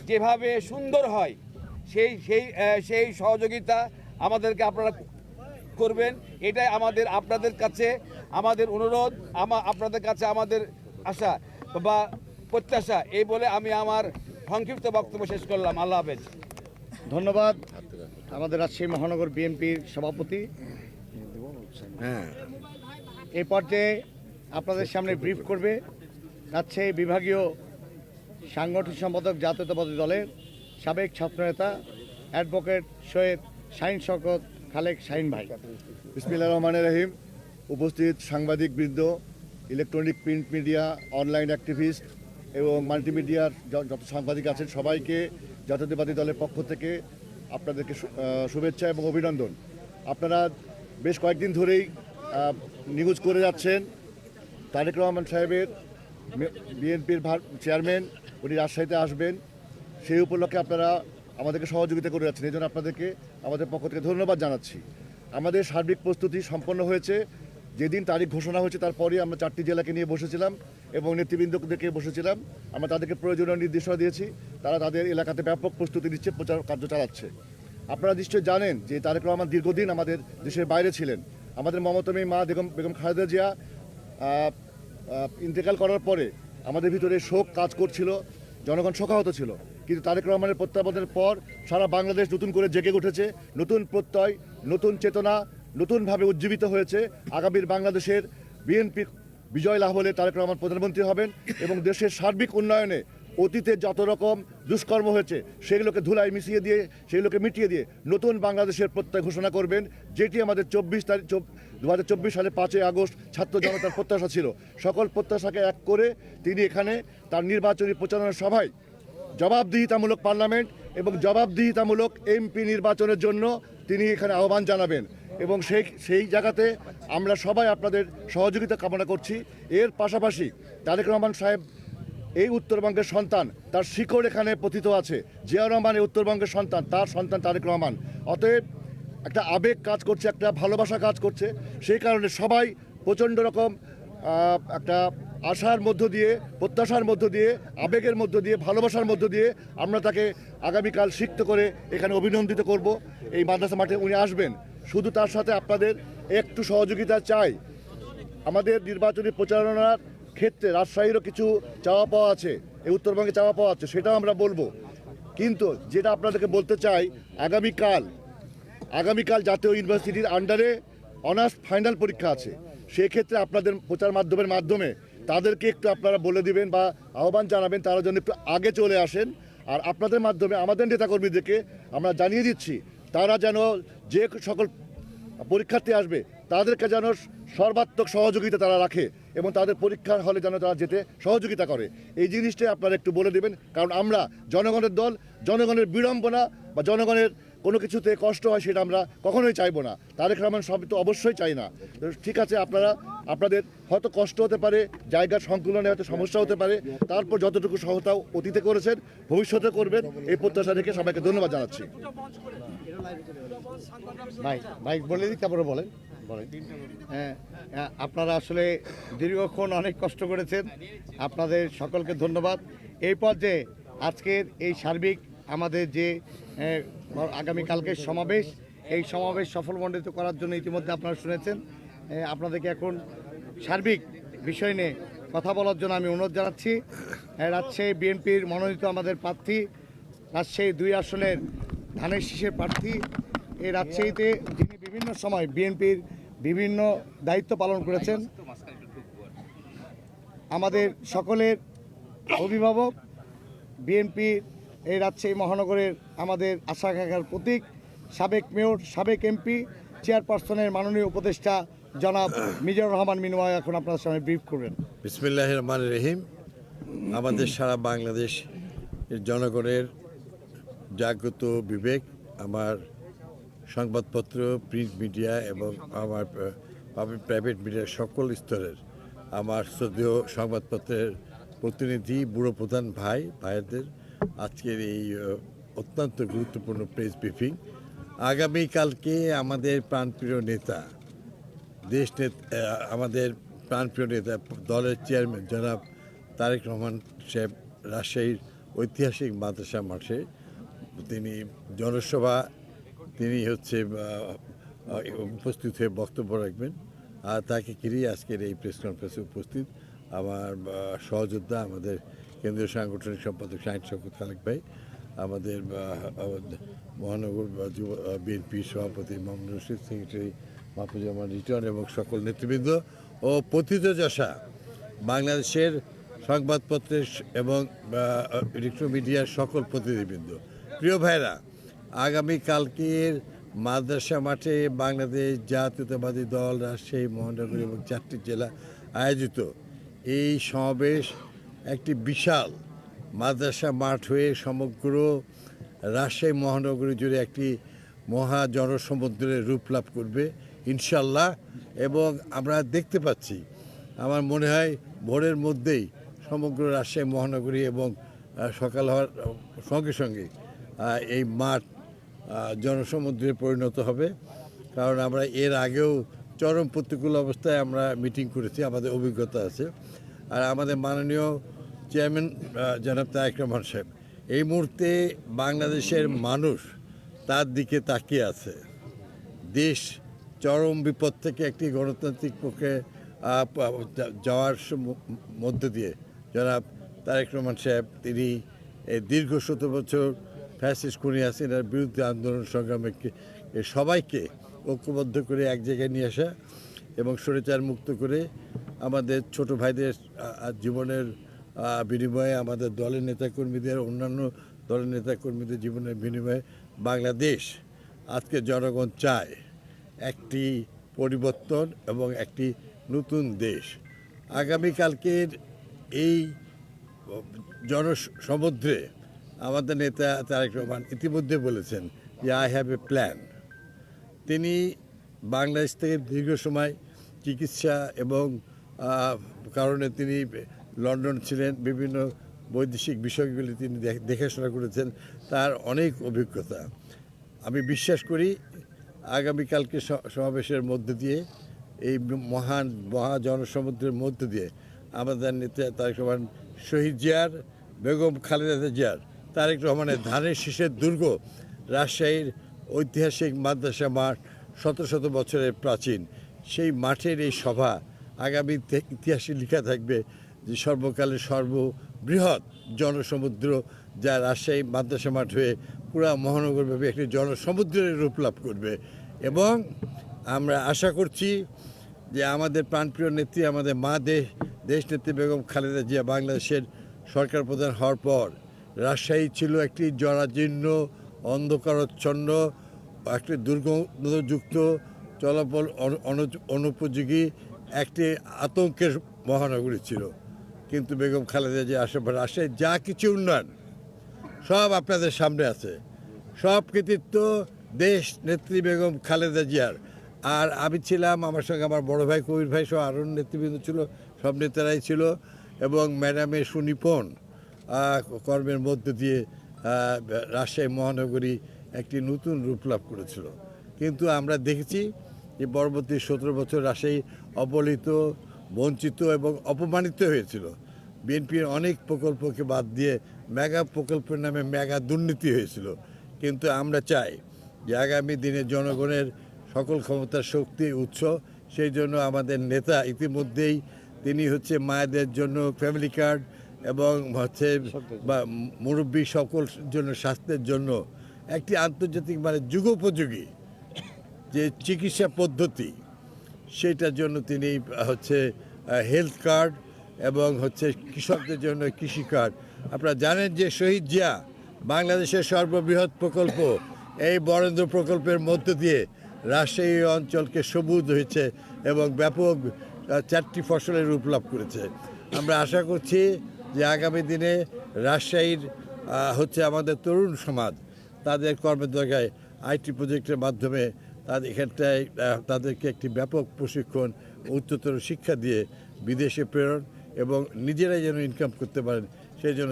যেভাবে সুন্দর হয় সেই সেই সেই সহযোগিতা আমাদেরকে আপনারা করবেন, এটাই আপনাদের কাছে আমাদের অনুরোধ, আপনাদের কাছে আমাদের আশা বা প্রত্যাশা। এই বলে আমি আমার সংক্ষিপ্ত বক্তব্য শেষ করলাম। আল্লাহ হাফেজ। ধন্যবাদ আমাদের রাজশাহী মহানগর বিএনপির সভাপতি। এই পর্যায়ে আপনাদের সামনে ব্রিফ করবে রাজশাহী বিভাগীয় সাংগঠনিক সম্পাদক জাতীয়তাবাদী দলের সাবেক ছাত্রনেতা অ্যাডভোকেট সৈয়দ শাহিন শওকত খালেক শাহিন ভাই। বিসমিল্লাহির রহমানির রহিম। উপস্থিত সাংবাদিকবৃন্দ, electronic print media, online activist এবং মাল্টিমিডিয়ার যত সাংবাদিক আছেন সবাইকে জাতীয়তাবাদী দলের পক্ষ থেকে আপনাদেরকে শুভেচ্ছা এবং অভিনন্দন। আপনারা বেশ কয়েকদিন ধরেই নিউজ করে যাচ্ছেন তারেক রহমান সাহেবের বিএনপির চেয়ারম্যান উনি রাজশাহীতে আসবেন, সেই উপলক্ষে আপনারা আমাদেরকে সহযোগিতা করে যাচ্ছেন। এই জন্য আপনাদেরকে আমাদের পক্ষ থেকে ধন্যবাদ জানাচ্ছি। আমাদের সার্বিক প্রস্তুতি সম্পন্ন হয়েছে। যেদিন তারিখ ঘোষণা হয়েছে তারপরেই আমরা 4টি জেলাকে নিয়ে বসেছিলাম এবং নেতৃবৃন্দদেরকে বসেছিলাম। আমরা তাদেরকে প্রয়োজনীয় নির্দেশনা দিয়েছি, তারা তাদের এলাকাতে ব্যাপক প্রস্তুতি নিচ্ছে, প্রচার কার্য চালাচ্ছে। আপনারা নিশ্চয়ই জানেন যে তারেক রহমান দীর্ঘদিন আমাদের দেশের বাইরে ছিলেন। আমাদের মমতাময়ী মা বেগম খালেদা জিয়া ইন্তেকাল করার পরে আমাদের ভিতরে শোক কাজ করছিল, জনগণ শোকাহত ছিল। কিন্তু তারেক রহমানের প্রত্যাবর্তনের পর সারা বাংলাদেশ নতুন করে জেগে উঠেছে, নতুন প্রত্যয়, নতুন চেতনা, নতুনভাবে উজ্জীবিত হয়েছে। আগামীর বাংলাদেশের বিএনপি বিজয় লাভ হলে তারেক রহমান প্রধানমন্ত্রী হবেন এবং দেশের সার্বিক উন্নয়নে অতীতে যত রকম দুষ্কর্ম হয়েছে সেগুলোকে ধুলায় মিশিয়ে দিয়ে, সেগুলোকে মিটিয়ে দিয়ে নতুন বাংলাদেশের প্রত্যয় ঘোষণা করবেন, যেটি আমাদের 2024 সালে 5ই আগস্ট ছাত্র জনতার প্রত্যাশা ছিল। সকল প্রত্যাশাকে এক করে তিনি এখানে তার নির্বাচনী প্রচারণা সভায় জবাবদিহিতামূলক পার্লামেন্ট এবং জবাবদিহিতামূলক এমপি নির্বাচনের জন্য তিনি এখানে আহ্বান জানাবেন এবং সেই জায়গাতে আমরা সবাই আপনাদের সহযোগিতা কামনা করছি। এর পাশাপাশি তারেক রহমান সাহেব এই উত্তরবঙ্গের সন্তান, তার শিকড় এখানে পতিত আছে। জিয়াউর রহমান এই উত্তরবঙ্গের সন্তান, তার সন্তান তারেক রহমান। অতএব একটা আবেগ কাজ করছে, একটা ভালোবাসা কাজ করছে। সেই কারণে সবাই প্রচণ্ড রকম একটা আশার মধ্য দিয়ে, প্রত্যাশার মধ্য দিয়ে, আবেগের মধ্য দিয়ে, ভালোবাসার মধ্য দিয়ে আমরা তাকে আগামীকাল সিক্ত করে এখানে অভিনন্দিত করব। এই মাদ্রাসা মাঠে উনি আসবেন। শুধু তার সাথে আপনাদের একটু সহযোগিতা চাই। আমাদের নির্বাচনী প্রচারণার ক্ষেত্রে রাজশাহীরও কিছু চাওয়া পাওয়া আছে, এই উত্তরবঙ্গে চাওয়া পাওয়া আছে, সেটাও আমরা বলবো। কিন্তু যেটা আপনাদেরকে বলতে চাই, আগামীকাল জাতীয় ইউনিভার্সিটির আন্ডারে অনার্স ফাইনাল পরীক্ষা আছে। সেক্ষেত্রে আপনাদের প্রচার মাধ্যমে তাদেরকে একটু আপনারা বলে দিবেন বা আহ্বান জানাবেন তারা যেন একটু আগে চলে আসেন। আর আপনাদের মাধ্যমে আমাদের নেতাকর্মীদেরকে আমরা জানিয়ে দিচ্ছি তারা যেন যে সকল পরীক্ষার্থী আসবে তাদেরকে যেন সর্বাত্মক সহযোগিতা তারা রাখে এবং তাদের পরীক্ষার হলে যেন তারা যেতে সহযোগিতা করে। এই জিনিসটাই আপনারা একটু বলে দেবেন, কারণ আমরা জনগণের দল, জনগণের বিড়ম্বনা বা জনগণের কোনো কিছুতে কষ্ট হয় সেটা আমরা কখনোই চাইবো না। তারেক রহমান সব তো অবশ্যই চাই না। ঠিক আছে, আপনাদের হয়তো কষ্ট হতে পারে, জায়গার সংকুলনে হয়তো সমস্যা হতে পারে, তারপর যতটুকু সহায়তা অতীতে করেছেন ভবিষ্যতে করবেন এই প্রত্যাশা রেখে সবাইকে ধন্যবাদ জানাচ্ছি। ভাই বলে দিই, তারপরে বলেন। হ্যাঁ, আপনারা আসলে দীর্ঘক্ষণ অনেক কষ্ট করেছেন, আপনাদের সকলকে ধন্যবাদ। এই পর্যায়ে আজকের এই সার্বিক আমাদের যে আগামীকালকের সমাবেশ, এই সমাবেশ সফলমণ্ডিত করার জন্য ইতিমধ্যে আপনারা শুনেছেন। আপনাদেরকে এখন সার্বিক বিষয় নিয়ে কথা বলার জন্য আমি অনুরোধ জানাচ্ছি। রাজশাহী বিএনপির মনোনীত আমাদের প্রার্থী, রাজশাহী 2 আসনের ধানের শীষের প্রার্থী, এই রাজশাহীতে যিনি বিভিন্ন সময় বিএনপির বিভিন্ন দায়িত্ব পালন করেছেন, আমাদের সকলের অভিভাবক, বিএনপির এই রাজশাহী মহানগরের আমাদের আশা আকাঙ্ক্ষার প্রতীক, সাবেক মেয়র, সাবেক এমপি, চেয়ারপারসনের মাননীয় উপদেষ্টা জনাব মিজানুর রহমান মিনু এখন আপনার সামনে ব্রিফ করবেন। বিসমিল্লাহির রহমানির রহিম। আমাদের সারা বাংলাদেশ জনগণের জাগ্রত বিবেক, আমার সংবাদপত্র, প্রিন্ট মিডিয়া এবং আমার প্রাইভেট মিডিয়ার সকল স্তরের আমার শ্রদ্ধেয় সংবাদপত্রের প্রতিনিধি, ব্যুরো প্রধান ভাইদের আজকের এই অত্যন্ত গুরুত্বপূর্ণ প্রেস ব্রিফিং। আগামীকালকে আমাদের প্রাণপ্রিয় নেতা, আমাদের প্রাণপ্রিয় নেতা, দলের চেয়ারম্যান জনাব তারেক রহমান সাহেব রাজশাহীর ঐতিহাসিক মাদ্রাসা মাঠে তিনি জনসভা তিনি হচ্ছে উপস্থিত হয়ে বক্তব্য রাখবেন। আর তাকে ঘিরেই আজকের এই প্রেস কনফারেন্সে উপস্থিত আমার সহযোদ্ধা, আমাদের কেন্দ্রীয় সাংগঠনিক সম্পাদক শাহিন শওকত খালেক ভাই, আমাদের মহানগর বিএনপি সভাপতি মোহাম্মদ রশিদ, সেক্রেটারি মাহফুজামান রিটন এবং সকল নেতৃবৃন্দ ও পতিতযশা বাংলাদেশের সংবাদপত্রের এবং ইলেকট্রনিক মিডিয়ার সকল প্রতিনিধিবৃন্দ, প্রিয় ভাইরা, আগামীকালকের মাদ্রাসা মাঠে বাংলাদেশ জাতীয়তাবাদী দল রাজশাহী মহানগরী এবং 4টি জেলা আয়োজিত এই সমাবেশ একটি বিশাল মাদ্রাসা মাঠ হয়ে সমগ্র রাজশাহী মহানগরী জুড়ে একটি মহা জনসমুদ্রের রূপ লাভ করবে ইনশাল্লাহ। এবং আমরা দেখতে পাচ্ছি, আমার মনে হয় ভোরের মধ্যেই সমগ্র রাজশাহী মহানগরী এবং সকাল হওয়ার সঙ্গে সঙ্গে এই মাঠ জনসমুদ্রে পরিণত হবে। কারণ আমরা এর আগেও চরম প্রতিকূল অবস্থায় আমরা মিটিং করেছি, আমাদের অভিজ্ঞতা আছে। আর আমাদের মাননীয় চেয়ারম্যান জনাব তারেক রহমান সাহেব এই মুহূর্তে বাংলাদেশের মানুষ তার দিকে তাকিয়ে আছে। দেশ চরম বিপদ থেকে একটি গণতান্ত্রিক পক্ষে যাওয়ার মধ্য দিয়ে জনাব তারেক রহমান সাহেব তিনি এই দীর্ঘ 17 বছর ফ্যাসিস্ট খুনি হাসিনার বিরুদ্ধে আন্দোলন সংগ্রামে সবাইকে ঐক্যবদ্ধ করে এক জায়গায় নিয়ে আসা এবং স্বৈরাচার মুক্ত করে আমাদের ছোট ভাইদের জীবনের বিনিময়ে, আমাদের দলের নেতাকর্মীদের, অন্যান্য দলের নেতাকর্মীদের জীবনের বিনিময়ে বাংলাদেশ আজকে জনগণ চায় একটি পরিবর্তন এবং একটি নতুন দেশ। আগামীকালকের এই জনসমুদ্রে আমাদের নেতা তারেক রহমান ইতিমধ্যে বলেছেন যে আই হ্যাভ এ প্ল্যান। তিনি বাংলাদেশ থেকে দীর্ঘ সময় চিকিৎসা এবং কারণে তিনি লন্ডন ছিলেন, বিভিন্ন বৈদেশিক বিষয়গুলি তিনি দেখাশোনা করেছেন, তার অনেক অভিজ্ঞতা। আমি বিশ্বাস করি আগামীকালকে সমাবেশের মধ্যে দিয়ে এই মহা জনসমুদ্রের মধ্য দিয়ে আমাদের নেতা তারেক রহমান, শহীদ জিয়ার, বেগম খালেদা জিয়ার, তারেক রহমানের ধানের শীষের দুর্গ রাজশাহীর ঐতিহাসিক মাদ্রাসা মাঠ, শত শত বছরের প্রাচীন সেই মাঠের এই সভা আগামী ইতিহাসে লেখা থাকবে যে সর্বকালের সর্ববৃহৎ জনসমুদ্র, যা রাজশাহী মাদ্রাসা মাঠ হয়ে পুরা মহানগরব্যাপী একটি জনসমুদ্রের রূপ লাভ করবে। এবং আমরা আশা করছি যে আমাদের প্রাণপ্রিয় নেত্রী, আমাদের মা দেশনেত্রী বেগম খালেদা জিয়া বাংলাদেশের সরকার প্রধান হওয়ার পর রাজশাহী ছিল একটি জরাজীর্ণ, অন্ধকারাচ্ছন্ন, একটি দুর্গন্ধযুক্ত, চলাচল অনুপযোগী একটি আতঙ্কের মহানগরী ছিল। কিন্তু বেগম খালেদা জিয়া আসার পর রাজশাহীর যা কিছু উন্নয়ন সব আপনাদের সামনে আছে, সব কৃতিত্ব দেশ নেত্রী বেগম খালেদা জিয়ার। আর আমি ছিলাম, আমার সঙ্গে আমার বড় ভাই কবির ভাই সহ আরও নেতৃবৃন্দ ছিল, সব নেতারাই ছিল। এবং ম্যাডামের সুনিপুণ কর্মের মধ্য দিয়ে রাজশাহী মহানগরী একটি নতুন রূপ লাভ করেছিল। কিন্তু আমরা দেখেছি যে পরবর্তী 17 বছর রাজশাহী অবহেলিত, বঞ্চিত এবং অপমানিত হয়েছিল। বিএনপির অনেক প্রকল্পকে বাদ দিয়ে মেগা প্রকল্পের নামে মেগা দুর্নীতি হয়েছিল। কিন্তু আমরা চাই যে আগামী দিনে জনগণের সকল ক্ষমতার শক্তি উৎস, সেই জন্য আমাদের নেতা ইতিমধ্যেই তিনি হচ্ছে মায়েদের জন্য ফ্যামিলি কার্ড এবং হচ্ছে বা মুরব্বী সকল জন্য স্বাস্থ্যের জন্য একটি আন্তর্জাতিক মানে যুগোপযোগী যে চিকিৎসা পদ্ধতি, সেটার জন্য তিনি হচ্ছে হেলথ কার্ড এবং হচ্ছে কৃষকদের জন্য কৃষি কার্ড। আপনারা জানেন যে শহীদ জিয়া বাংলাদেশের সর্ববৃহৎ প্রকল্প, এই বরেন্দ্র প্রকল্পের মধ্য দিয়ে রাজশাহী অঞ্চলকে সবুজ হয়েছে এবং ব্যাপক 4টি ফসলের রূপ লাভ করেছে। আমরা আশা করছি যে আগামী দিনে রাজশাহীর হচ্ছে আমাদের তরুণ সমাজ তাদের কর্মদক্ষতায় আইটি প্রজেক্টের মাধ্যমে এখানটায় তাদেরকে একটি ব্যাপক প্রশিক্ষণ, উচ্চতর শিক্ষা দিয়ে বিদেশে প্রেরণ এবং নিজেরাই যেন ইনকাম করতে পারেন, সেই জন্য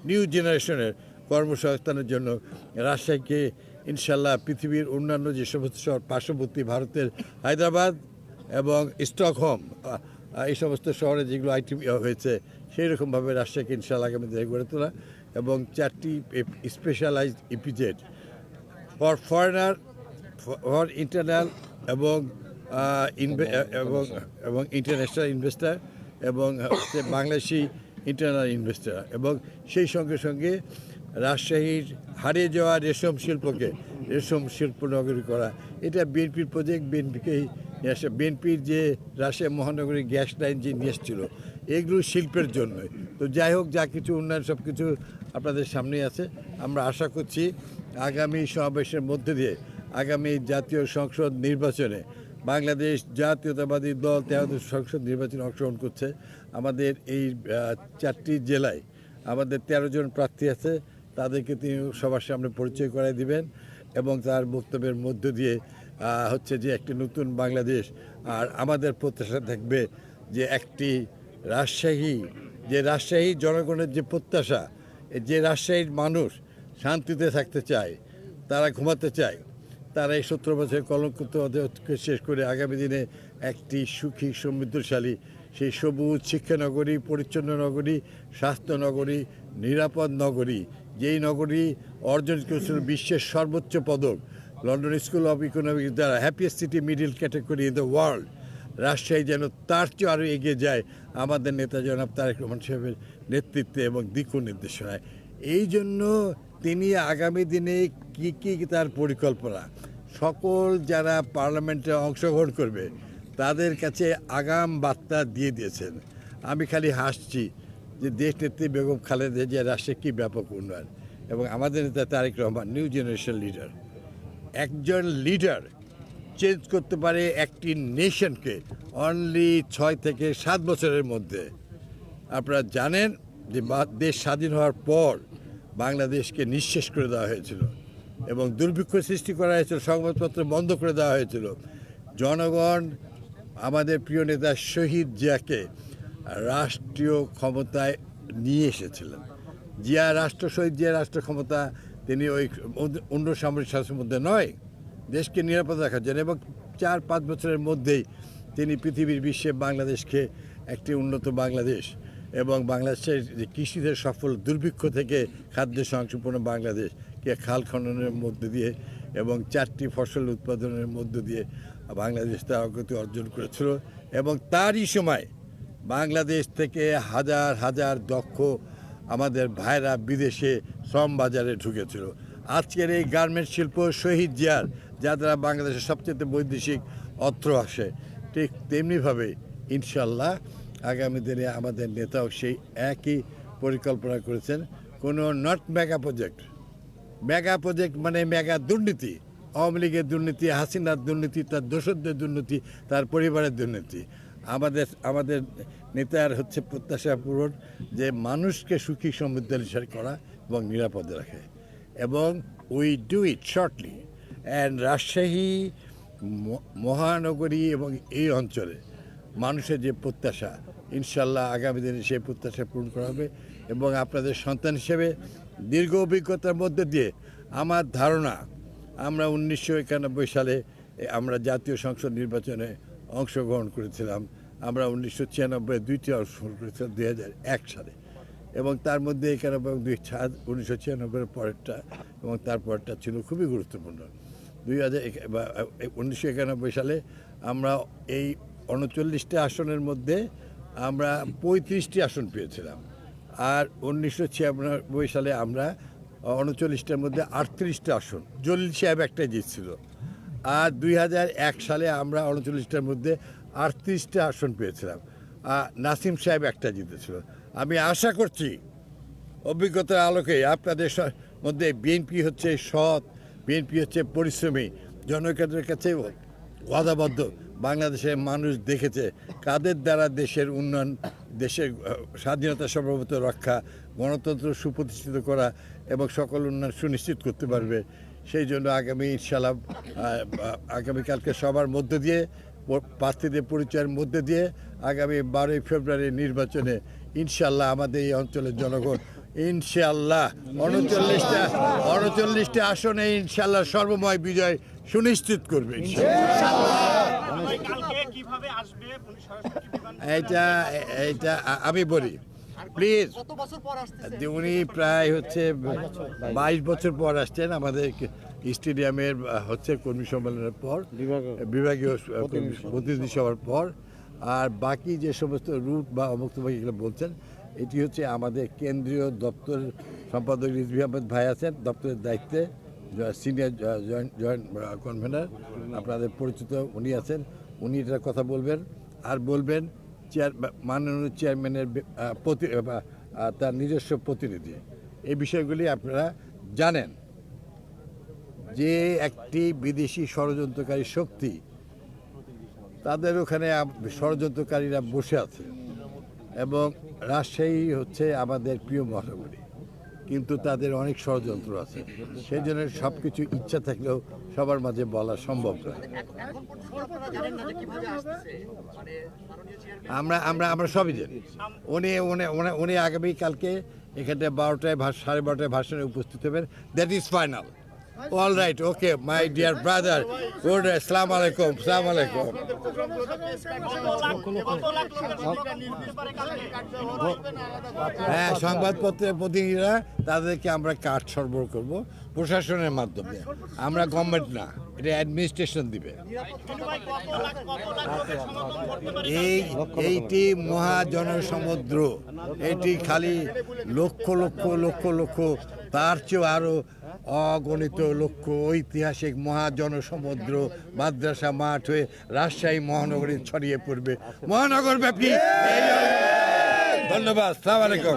নিউ জেনারেশনের কর্মসংস্থানের জন্য রাজশাহীকে ইনশাল্লাহ পৃথিবীর অন্যান্য যে সমস্ত শহর পার্শ্ববর্তী ভারতের হায়দ্রাবাদ এবং স্টকহোম, এই সমস্ত শহরে যেগুলো আইটি হয়েছে সেই রকমভাবে রাজশাহীকে ইনশাআল্লাহ আগামী দিনে গড়ে তোলা এবং 4টি specialised EPZ for foreigner, for internal এবং এবং ইন্টারন্যাশনাল ইনভেস্টার এবং হচ্ছে বাংলাদেশি ইন্টারনাল ইনভেস্টার, এবং সেই সঙ্গে সঙ্গে রাজশাহীর হারিয়ে যাওয়া রেশম শিল্পকে রেশম শিল্প নগরী করা, এটা বিএনপির প্রজেক্ট। বিএনপির যে রাজশাহী মহানগরী গ্যাস লাইন যে নিয়ে এসেছিল, এগুলো শিল্পের জন্য। তো যাই হোক, যা কিছু উন্নয়ন সব কিছু আপনাদের সামনেই আছে। আমরা আশা করছি আগামী সমাবেশের মধ্যে দিয়ে আগামী জাতীয় সংসদ নির্বাচনে বাংলাদেশ জাতীয়তাবাদী দল 13 সংসদ নির্বাচনে অংশগ্রহণ করছে। আমাদের এই 4টি জেলায় আমাদের 13 জন প্রার্থী আছে, তাদেরকে তিনি সবার সামনে পরিচয় করাই দিবেন এবং তার বক্তব্যের মধ্য দিয়ে হচ্ছে যে একটি নতুন বাংলাদেশ। আর আমাদের প্রত্যাশা থাকবে যে একটি রাজশাহী জনগণের যে প্রত্যাশা, যে রাজশাহীর মানুষ শান্তিতে থাকতে চায়, তারা ঘুমাতে চায়, তারা এই 17 বছরের কলঙ্কিতকে শেষ করে আগামী দিনে একটি সুখী সমৃদ্ধশালী সেই সবুজ শিক্ষা নগরী, পরিচ্ছন্ন নগরী, স্বাস্থ্য নগরী, নিরাপদ নগরী, যেই নগরী অর্জন করেছিল বিশ্বের সর্বোচ্চ পদক লন্ডন স্কুল অফ ইকোনমিক্স দ্বারা happiest city middle category in the world. Rajshahi যেন তার চেয়ে আরও এগিয়ে যায় আমাদের নেতা জনাব তারেক রহমান সাহেবের নেতৃত্বে এবং দিক নির্দেশনায়। এই জন্য তিনি আগামী দিনে কী তার পরিকল্পনা, সকল যারা পার্লামেন্টে অংশগ্রহণ করবে তাদের কাছে আগাম বার্তা দিয়ে দিয়েছেন। আমি খালি হাসছি যে দেশনেত্রী বেগম খালেদা জিয়া রাষ্ট্রে কী ব্যাপক উন্নয়ন, এবং আমাদের নেতা Tarique Rahman new generation leader. একজন লিডার চেঞ্জ করতে পারে একটি নেশনকে অনলি 6 থেকে 7 বছরের মধ্যে। আপনারা জানেন যে দেশ স্বাধীন হওয়ার পর বাংলাদেশকে নিঃশেষ করে দেওয়া হয়েছিল এবং দুর্ভিক্ষ সৃষ্টি করা হয়েছিল, সংবাদপত্র বন্ধ করে দেওয়া হয়েছিল। জনগণ আমাদের প্রিয় নেতা শহীদ জিয়াকে রাষ্ট্রীয় ক্ষমতায় নিয়ে এসেছিলেন। শহীদ জিয়া রাষ্ট্র ক্ষমতা তিনি ওই অন্য সামরিক শাসনের মধ্যে নয়, দেশকে নিরাপদ রাখার জন্য, এবং 4-5 বছরের মধ্যেই তিনি পৃথিবীর বিশ্বে বাংলাদেশকে একটি উন্নত বাংলাদেশ এবং বাংলাদেশের যে কৃষিতে সফল, দুর্ভিক্ষ থেকে খাদ্য সংসম্পন্ন বাংলাদেশকে খাল খননের মধ্য দিয়ে এবং 4টি ফসল উৎপাদনের মধ্য দিয়ে বাংলাদেশ তার অগ্রগতি অর্জন করেছিল। এবং তারই সময় বাংলাদেশ থেকে হাজার হাজার দক্ষ আমাদের ভাইরা বিদেশে শ্রম বাজারে ঢুকেছিল। আজকের এই গার্মেন্টস শিল্প শহীদ জিয়ার, যা দ্বারা বাংলাদেশের সবচেয়ে বৈদেশিক অর্থ আসে, ঠিক তেমনিভাবে ইনশাল্লাহ আগামী দিনে আমাদের নেতাও সেই একই পরিকল্পনা করেছেন। কোনো নট মেগা প্রজেক্ট মানে মেগা দুর্নীতি, আওয়ামী লীগের দুর্নীতি, হাসিনার দুর্নীতি, তার দোসরদের দুর্নীতি, তার পরিবারের দুর্নীতি। আমাদের নেতার হচ্ছে প্রত্যাশা পূরণ, যে মানুষকে সুখী সমৃদ্ধশালী করা এবং নিরাপদে রাখে, এবং we do it shortly. And Rajshahi মহানগরী এবং এই অঞ্চলে মানুষের যে প্রত্যাশা, ইনশাল্লাহ আগামী দিনে সেই প্রত্যাশা পূরণ করা হবে। এবং আপনাদের সন্তান হিসেবে দীর্ঘ অভিজ্ঞতার মধ্যে দিয়ে আমার ধারণা, আমরা 1991 সালে আমরা জাতীয় সংসদ নির্বাচনে অংশগ্রহণ করেছিলাম। আমরা 1996 2টি অংশগ্রহণ করেছিলাম 2001 সালে, এবং তার মধ্যে 1996 পরেরটা এবং তারপরটা ছিল খুবই গুরুত্বপূর্ণ। 1991 সালে আমরা এই 39টি আসনের মধ্যে আমরা 35টি আসন পেয়েছিলাম, আর 1996 সালে আমরা 39টার মধ্যে 38টা আসন, জলিল সাহেব একটাই জিতছিল। আর 2001 সালে আমরা 39টার মধ্যে 38টা আসন পেয়েছিলাম, আর নাসিম সাহেব একটা জিতেছিল। আমি আশা করছি অভিজ্ঞতার আলোকে আপনাদের মধ্যে বিএনপি হচ্ছে সৎ, বিএনপি হচ্ছে পরিশ্রমী, জনগণের কাছে ওয়াদাবদ্ধ। বাংলাদেশের মানুষ দেখেছে কাদের দ্বারা দেশের উন্নয়ন, দেশের স্বাধীনতা সার্বভৌমত্ব রক্ষা, গণতন্ত্র সুপ্রতিষ্ঠিত করা এবং সকল উন্নয়ন সুনিশ্চিত করতে পারবে। সেই জন্য আগামীকালকে সবার মধ্য দিয়ে, প্রার্থীদের পরিচয়ের মধ্যে দিয়ে আগামী 12ই ফেব্রুয়ারি নির্বাচনে ইনশাল্লাহ আমাদের এই অঞ্চলের জনগণ ইনশাল্লাহ 39টা আসনে ইনশাল্লাহ সর্বময় বিজয় সুনিশ্চিত করবে। এইটা আমি বলি, প্লিজ কত বছর পর আসতেছে? উনি প্রায় হচ্ছে 22 বছর পর আসছেন আমাদের স্টেডিয়ামের হচ্ছে কর্মী সম্মেলনের পর, বিভাগীয় প্রতিনিধি সভার পর। আর বাকি যে সমস্ত রুট বা অমুক্তভাগ এগুলো বলছেন, এটি হচ্ছে আমাদের কেন্দ্রীয় দপ্তর সম্পাদক রিজভী আহমেদ ভাই আছেন দপ্তরের দায়িত্বে, সিনিয়র জয়েন্ট কনভেনার আপনাদের পরিচিত উনি আছেন, উনি এটার কথা বলবেন। আর বলবেন মাননীয় চেয়ারম্যানের তার নিজস্ব প্রতিনিধি। এই বিষয়গুলি আপনারা জানেন যে একটি বিদেশি ষড়যন্ত্রকারী শক্তি, তাদের ওখানে ষড়যন্ত্রকারীরা বসে আছে এবং রাজশাহী হচ্ছে আমাদের প্রিয় মহানগরী, কিন্তু তাদের অনেক ষড়যন্ত্র আছে। সেই জন্য সব কিছু ইচ্ছা থাকলেও সবার মাঝে বলা সম্ভব নয়। এখন পর্যন্ত আপনারা জানেন না যে কিভাবে আসতেছে, মানে মাননীয় চেয়ারম্যান আমরা সবই জানি। উনি আগামীকালকে এখানে 12টায় 12:30 ভাষণে উপস্থিত হবেন। That is final. All right, okay my dear brother, good, আসসালামু আলাইকুম, আসসালামু আলাইকুম। হ্যাঁ, সংবাদপত্রের প্রতিনিধিরা তাদেরকে আমরা কার্ড সরবরাহ করব প্রশাসনের মাধ্যমে, আমরা গভর্নমেন্ট না, এটা অ্যাডমিনিস্ট্রেশন দিবে। এইটি মহাজনসমুদ্র, এটি খালি লক্ষ লক্ষ লক্ষ লক্ষ, তার চেয়েও আরও অগণিত লক্ষ ঐতিহাসিক মহাজনসমুদ্র মাদ্রাসা মাঠ হয়ে রাজশাহী মহানগরী ছড়িয়ে পড়বে, মহানগর ব্যাপী। ধন্যবাদ, আসসালামু আলাইকুম।